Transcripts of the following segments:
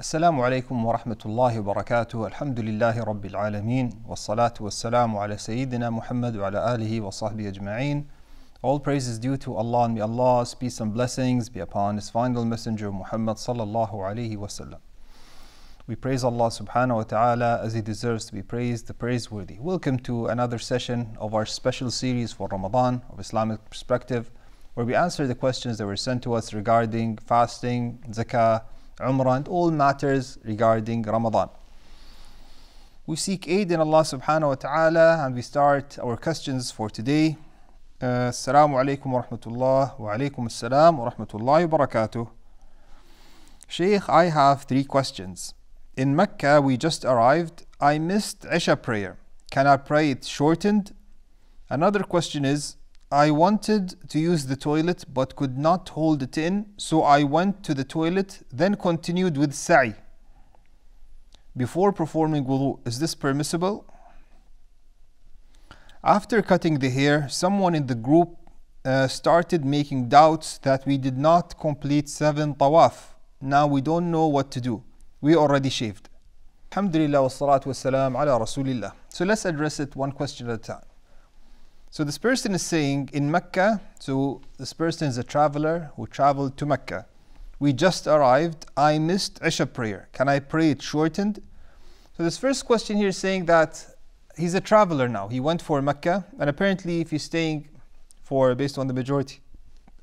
السلام عليكم ورحمة الله وبركاته. الحمد لله رب العالمين والصلاة والسلام على سيدنا Muhammad وعلى آله وصحبه أجمعين. All praise is due to Allah, and may Allah's peace and blessings be upon His final messenger Muhammad sallallahu alayhi wasallam. We praise Allah subhanahu wa ta'ala as He deserves to be praised, the praiseworthy. Welcome to another session of our special series for Ramadan of Islamic perspective, where we answer the questions that were sent to us regarding fasting, zakah, Umrah, and all matters regarding Ramadan. We seek aid in Allah subhanahu wa ta'ala, and we start our questions for today. Assalamu alaikum wa rahmatullah wa alaikum assalam wa rahmatullahi wa barakatuh. Shaykh, I have 3 questions. In Mecca, we just arrived. I missed Isha prayer. Can I pray it shortened? Another question is, I wanted to use the toilet but could not hold it in, so I went to the toilet, then continued with sa'i before performing wudu. Is this permissible? After cutting the hair, someone in the group started making doubts that we did not complete 7 tawaf. Now we don't know what to do. We already shaved. Alhamdulillah wa salatu wa salam ala rasulillah. So let's address it one question at a time. So this person is saying in Mecca, so this person is a traveler who traveled to Mecca. We just arrived. I missed Isha prayer. Can I pray it shortened? So this first question here is saying that he's a traveler now. He went for Mecca, and apparently if he's staying for, based on the majority,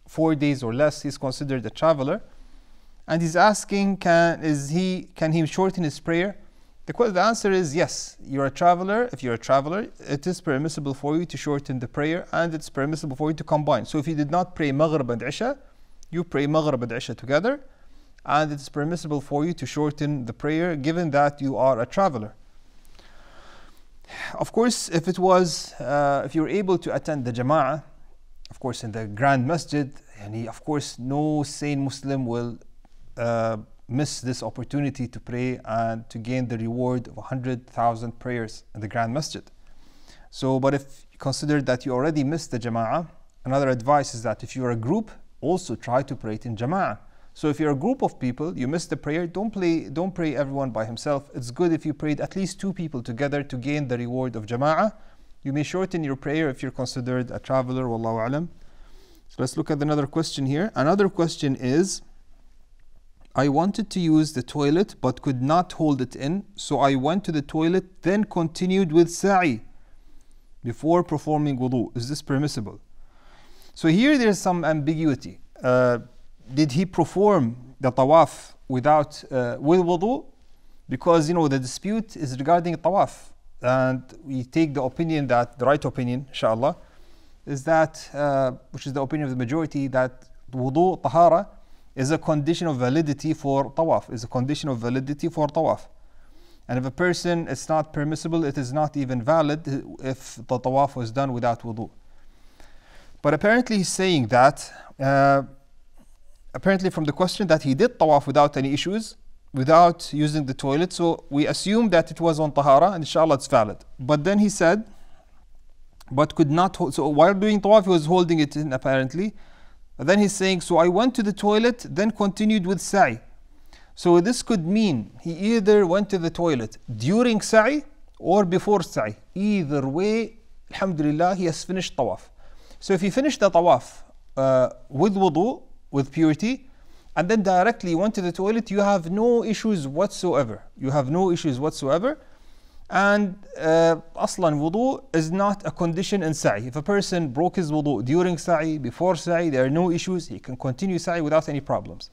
4 days or less, he's considered a traveler. And he's asking, can he shorten his prayer? The answer is yes. You're a traveler. If you're a traveler, it is permissible for you to shorten the prayer, and it's permissible for you to combine. So if you did not pray Maghrib and Isha, you pray Maghrib and Isha together, and it's permissible for you to shorten the prayer given that you are a traveler. Of course, if you're able to attend the Jama'ah, of course in the Grand Masjid, and of course no sane Muslim will miss this opportunity to pray and to gain the reward of 100,000 prayers in the Grand Masjid. So, but if you consider that you already missed the Jama'ah, another advice is that if you're a group, also try to pray it in Jama'ah. So if you're a group of people, you missed the prayer, don't pray everyone by himself. It's good if you prayed at least 2 people together to gain the reward of Jama'ah. You may shorten your prayer if you're considered a traveler, wallahu alam. So let's look at another question here. Another question is, I wanted to use the toilet but could not hold it in, so I went to the toilet, then continued with sa'i before performing wudu. Is this permissible? So here there's some ambiguity. Did he perform the tawaf with wudu? Because the dispute is regarding tawaf, and we take the opinion that the right opinion, inshallah, is that which is the opinion of the majority, that wudu, tahara, is a condition of validity for tawaf, And if a person, it's not permissible, it is not even valid if the tawaf was done without wudu. But apparently he's saying that, apparently from the question, that he did tawaf without any issues, without using the toilet. So we assume that it was on tahara, and inshallah it's valid. But then he said, but could not hold. So while doing tawaf, he was holding it in apparently. And then he's saying, so I went to the toilet, then continued with sa'i. So this could mean he either went to the toilet during sa'i or before sa'i. Either way, alhamdulillah, he has finished tawaf. So if he finished the tawaf with wudu, with purity, and then directly went to the toilet, you have no issues whatsoever. And aslan wudu is not a condition in sa'i. If a person broke his wudu during sa'i, before sa'i, there are no issues. He can continue sa'i without any problems.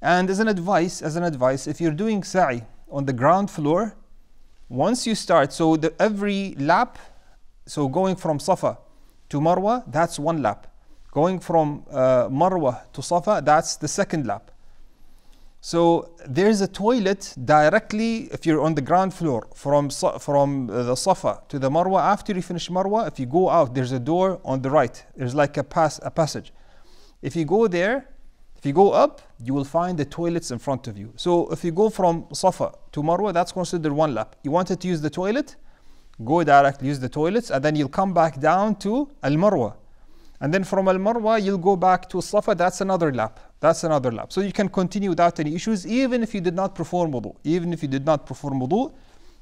And as an advice, if you're doing sa'i on the ground floor, once you start, so every lap, so going from Safa to Marwa, that's 1 lap. Going from Marwa to Safa, that's the 2nd lap. So there's a toilet directly, if you're on the ground floor, from the Safa to the Marwa. After you finish Marwa, if you go out, there's a door on the right. There's like a passage. If you go there, if you go up, you will find the toilets in front of you. So if you go from Safa to Marwa, that's considered 1 lap. You wanted to use the toilet, go directly, use the toilets, and then you'll come back down to Al-Marwa. And then from Al-Marwa, you'll go back to Safa, that's another lap. That's another lapse. So you can continue without any issues, even if you did not perform wudu. Even if you did not perform wudu,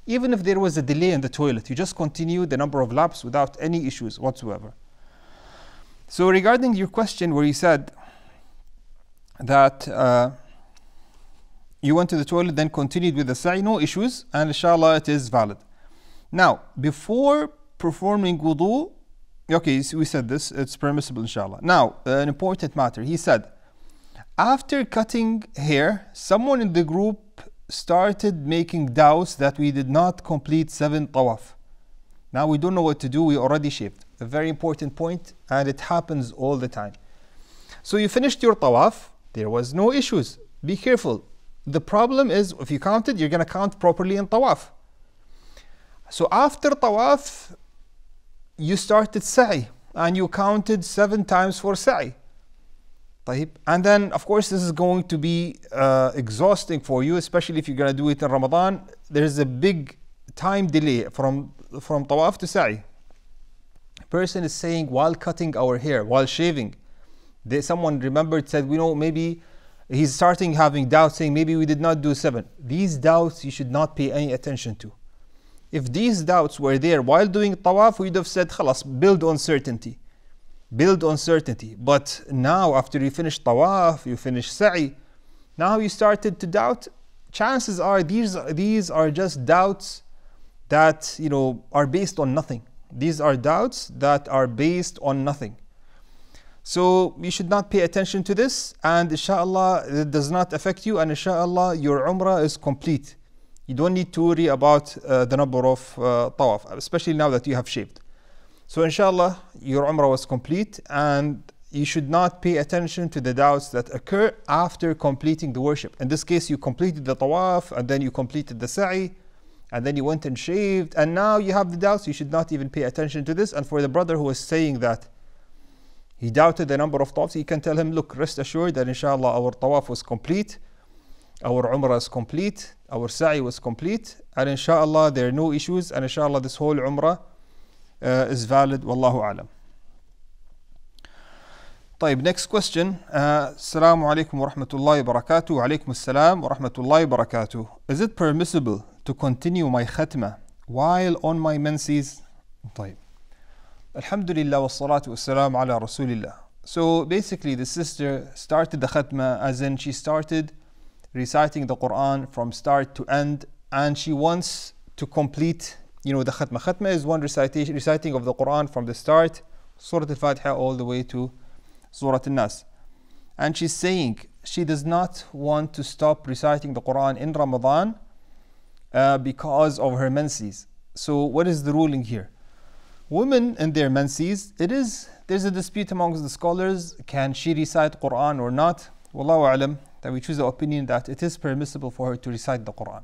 even if there was a delay in the toilet, you just continue the number of laps without any issues whatsoever. So regarding your question where you said that you went to the toilet, then continued with the sa'i, no issues, and inshallah it is valid. Now, before performing wudu, okay, so we said this, it's permissible inshallah. Now, an important matter, he said, after cutting hair, someone in the group started making doubts that we did not complete 7 tawaf. Now we don't know what to do, we already shaved. A very important point, and it happens all the time. So you finished your tawaf, there was no issues. Be careful. The problem is, if you counted, you're going to count properly in tawaf. So after tawaf, you started sa'i, and you counted 7 times for sa'i. And then, of course, this is going to be exhausting for you, especially if you're going to do it in Ramadan. There's a big time delay from tawaf to sa'i. A person is saying while cutting our hair, while shaving, someone remembered, said, maybe he's starting having doubts, saying maybe we did not do 7. These doubts you should not pay any attention to. If these doubts were there while doing tawaf, we'd have said, khalas, build on certainty. Build on certainty. But now, after you finish tawaf, you finish sa'i, now you started to doubt, chances are these are just doubts that are based on nothing. These are doubts that are based on nothing. So you should not pay attention to this, and inshallah it does not affect you, and inshallah your umrah is complete. You don't need to worry about the number of tawaf, especially now that you have shaved. So inshallah your umrah was complete, and you should not pay attention to the doubts that occur after completing the worship. In this case, you completed the tawaf, and then you completed the sa'i, and then you went and shaved, and now you have the doubts. You should not even pay attention to this. And for the brother who was saying that he doubted the number of tawafs, you can tell him, look, rest assured that inshallah our tawaf was complete, our umrah is complete, our sa'i was complete, and inshallah there are no issues, and inshallah this whole umrah is valid. Wallahu alam. طيب, next question. Assalamu alaikum wa rahmatullahi wa barakatuh. Wa alaikum assalam wa rahmatullahi wa barakatuh. Is it permissible to continue my khatma while on my menses? طيب. Alhamdulillah wa salatu wa salam ala rasulillah. So basically the sister started the khatma, as in she started reciting the Quran from start to end, and she wants to complete the khatma. Khatma is one reciting of the Quran from the start, Surah Al-Fatiha, all the way to Surah Al-Nas. And she's saying she does not want to stop reciting the Quran in Ramadan because of her menses. So what is the ruling here? Women in their menses, there's a dispute amongst the scholars, can she recite Quran or not? Wallahu alam, that we choose the opinion that it is permissible for her to recite the Quran.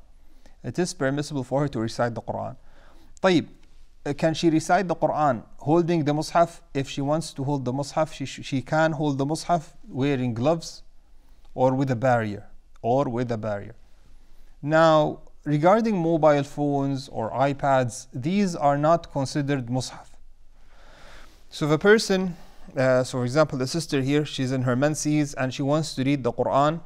It is permissible for her to recite the Quran. طيب, can she recite the Quran holding the mushaf? If she wants to hold the mushaf, she can hold the mushaf wearing gloves or with a barrier. Now, regarding mobile phones or iPads, these are not considered mushaf. So if a person, so for example the sister here, she's in her menses and she wants to read the Quran,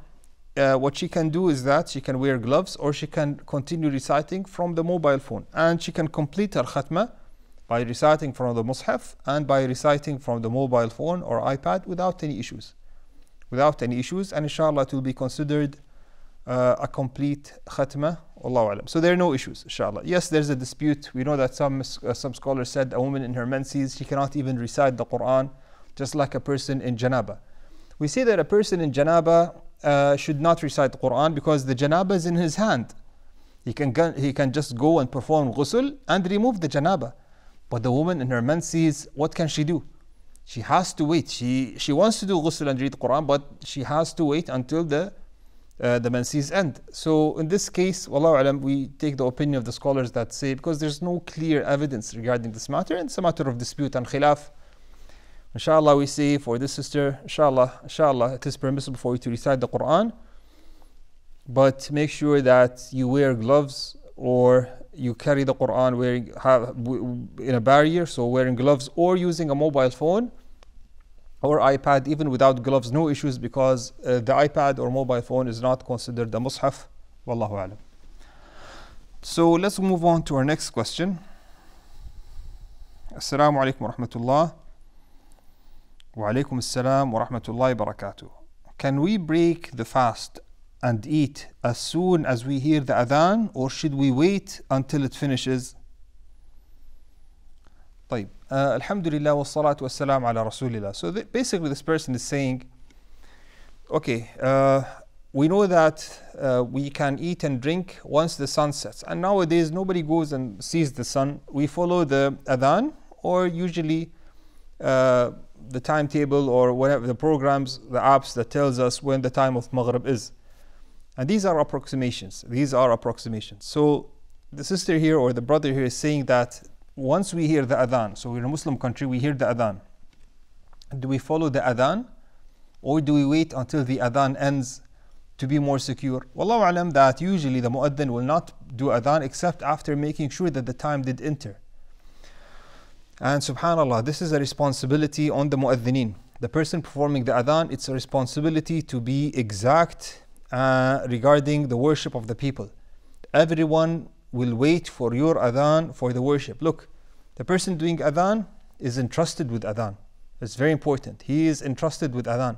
what she can do is that she can wear gloves, or she can continue reciting from the mobile phone, and she can complete her khatma by reciting from the mushaf and by reciting from the mobile phone or iPad without any issues. And inshallah it will be considered a complete khatma. Allahu alam. So there are no issues, inshallah. Yes, there's a dispute. We know that some scholars said a woman in her menses, she cannot even recite the Quran, just like a person in janaba. We say that a person in janaba should not recite the Quran because the janaba is in his hand. He can just go and perform ghusl and remove the janaba. But the woman in her menses, what can she do? She has to wait. She wants to do ghusl and read the Quran, but she has to wait until the menses end. So in this case, wallahu alam, we take the opinion of the scholars that say, because there's no clear evidence regarding this matter, and it's a matter of dispute and khilaf. Inshallah, we say for this sister, inshallah, it is permissible for you to recite the Quran, but make sure that you wear gloves, or you carry the Quran in a barrier, so wearing gloves or using a mobile phone or iPad, even without gloves, no issues, because the iPad or mobile phone is not considered a mushaf. Wallahu alam. So let's move on to our next question. Assalamu alaikum wa rahmatullah. Wa alaikum assalam wa rahmatullahi wa barakatuh. Can we break the fast and eat as soon as we hear the adhan, or should we wait until it finishes? طيب. Alhamdulillah wa salatu wa salam ala rasulillah. So basically this person is saying, okay, we know that we can eat and drink once the sun sets. And nowadays nobody goes and sees the sun. We follow the adhan, or usually the timetable or whatever, the programs, the apps that tells us when the time of Maghrib is. And these are approximations. So the sister here or the brother here is saying that once we hear the adhan, so we're in a Muslim country, we hear the adhan. Do we follow the adhan, or do we wait until the adhan ends to be more secure? Wallahu alam, that usually the mu'adhin will not do adhan except after making sure that the time did enter. And subhanallah, this is a responsibility on the mu'adhineen. The person performing the adhan, it's a responsibility to be exact regarding the worship of the people. Everyone will wait for your adhan for the worship. Look, the person doing adhan is entrusted with adhan. It's very important. He is entrusted with adhan.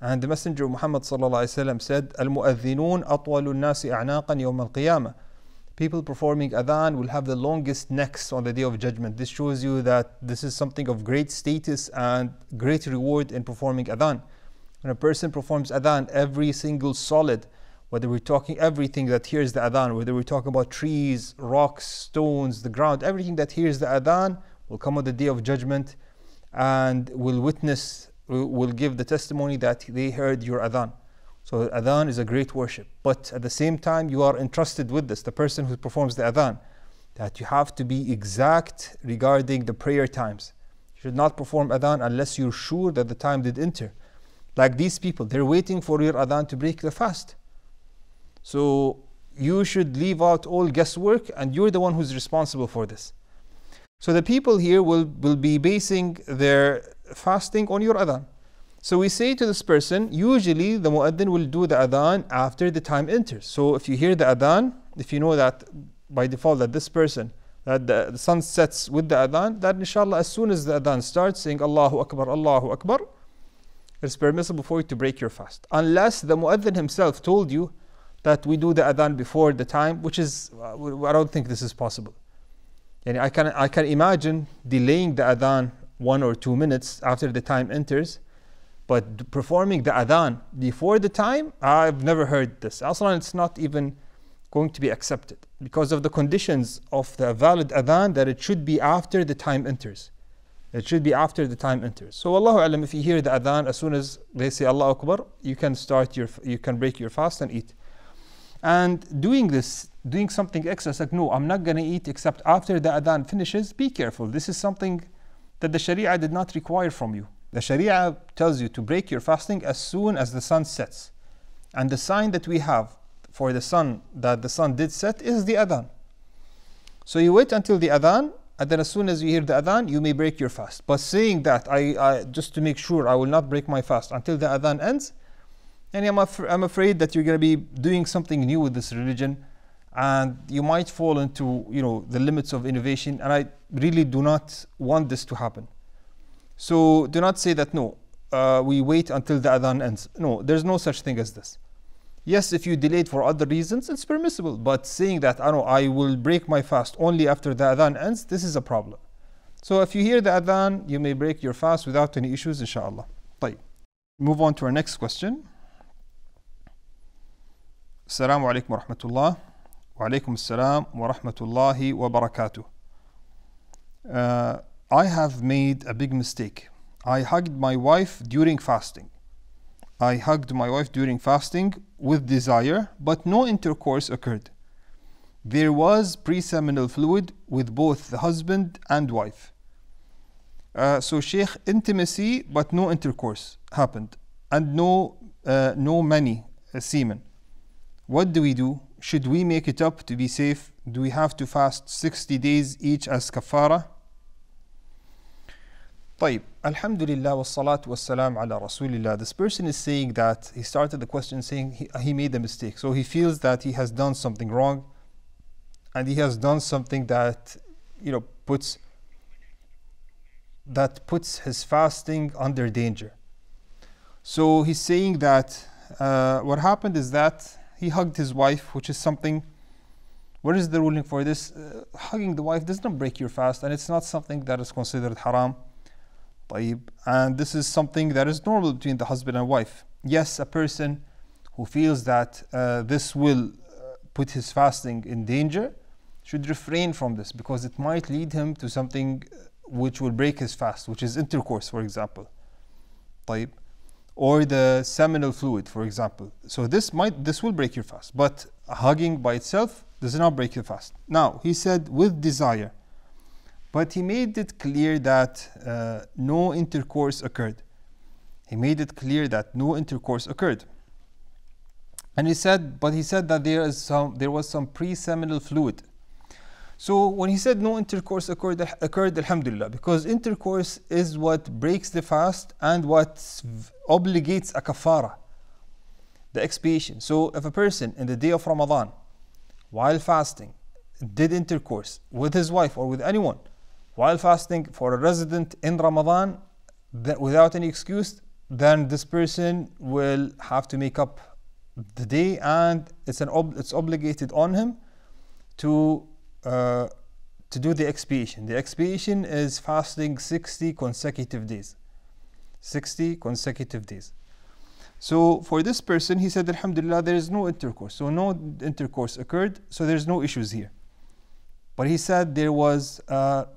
And the Messenger Muhammad sallallahu alaihi wasallam said, "Al-mu'adhinun atwalu an-nasi a'naqan yawm al-qiyamah." People performing adhan will have the longest necks on the Day of Judgment. This shows you that this is something of great status and great reward in performing adhan. When a person performs adhan, every single solid, whether we're talking everything that hears the adhan, whether we're talking about trees, rocks, stones, the ground, everything that hears the adhan will come on the Day of Judgment and will give the testimony that they heard your adhan. So adhan is a great worship. But at the same time, you are entrusted with this, the person who performs the adhan, that you have to be exact regarding the prayer times. You should not perform adhan unless you're sure that the time did enter. Like these people, they're waiting for your adhan to break the fast. So you should leave out all guesswork, and you're the one who's responsible for this. So the people here will be basing their fasting on your adhan. So we say to this person, usually the mu'adhin will do the adhan after the time enters. So if you hear the adhan, if you know that by default that this person, that the sun sets with the adhan, that inshallah as soon as the adhan starts saying Allahu Akbar, it's permissible for you to break your fast. Unless the mu'adhin himself told you that we do the adhan before the time, which is, I don't think this is possible. And I can imagine delaying the adhan 1 or 2 minutes after the time enters, but performing the adhan before the time, I've never heard this. Aslan, it's not even going to be accepted because of the conditions of the valid adhan, that it should be after the time enters. It should be after the time enters. So Allahu alam, if you hear the adhan, as soon as they say Allahu Akbar, you can break your fast and eat. And doing something extra, like no, I'm not going to eat except after the adhan finishes, be careful. This is something that the Sharia did not require from you. The Sharia tells you to break your fasting as soon as the sun sets. And the sign that we have for the sun, that the sun did set, is the adhan. So you wait until the adhan, and then as soon as you hear the adhan, you may break your fast. But saying that, I just to make sure I will not break my fast until the adhan ends, and I'm afraid that you're going to be doing something new with this religion, and you might fall into the limits of innovation, and I really do not want this to happen. So do not say that no, we wait until the adhan ends. No, there's no such thing as this. Yes, if you delayed for other reasons, it's permissible. But saying that I will break my fast only after the adhan ends, this is a problem. So if you hear the adhan, you may break your fast without any issues, inshallah. طيب. Move on to our next question. Assalamu alaikum wa rahmatullah. Wa alaikum assalam wa rahmatullahi wa barakatuh. I have made a big mistake. I hugged my wife during fasting with desire, but no intercourse occurred. There was pre-seminal fluid with both the husband and wife. So Sheikh, intimacy but no intercourse happened, and no many semen. What do we do? Should we make it up to be safe? Do we have to fast 60 days each as kafara? طيب, Alhamdulillah wa salatu wa salam ala Rasulillah. This person is saying that he started the question saying he made a mistake. So he feels that he has done something wrong, and he has done something that, you know, puts his fasting under danger. So he's saying that what happened is that he hugged his wife, which is something. What is the ruling for this? Hugging the wife does not break your fast, and it's not something that is considered haram. And this is something that is normal between the husband and wife. Yes, a person who feels that this will put his fasting in danger should refrain from this, because it might lead him to something which will break his fast, which is intercourse, for example, or the seminal fluid, for example. So this will break your fast, but hugging by itself does not break your fast. Now, he said with desire, but he made it clear that no intercourse occurred. He made it clear that no intercourse occurred. And he said that there was some pre-seminal fluid. So when he said no intercourse occurred, alhamdulillah, because intercourse is what breaks the fast and what obligates a kafara, the expiation. So if a person in the day of Ramadan, while fasting, did intercourse with his wife or with anyone, while fasting for a resident in Ramadan, without any excuse, then this person will have to make up the day, and it's obligated on him to do the expiation. The expiation is fasting 60 consecutive days. 60 consecutive days. So for this person, he said, alhamdulillah, there is no intercourse. So no intercourse occurred, so there's no issues here. But he said there was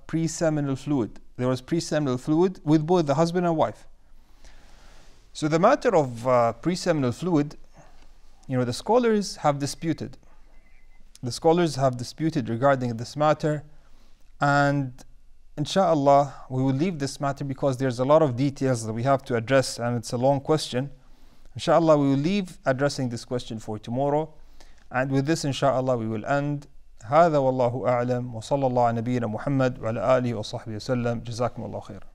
pre-seminal fluid. There was pre-seminal fluid with both the husband and wife. So the matter of pre-seminal fluid, you know, the scholars have disputed. The scholars have disputed regarding this matter, and inshallah we will leave this matter because there's a lot of details that we have to address, and it's a long question. Inshallah we will leave addressing this question for tomorrow, and with this inshallah we will end. هذا والله أعلم وصلى الله على نبينا محمد وعلى آله وصحبه وسلم. جزاكم الله خيرا.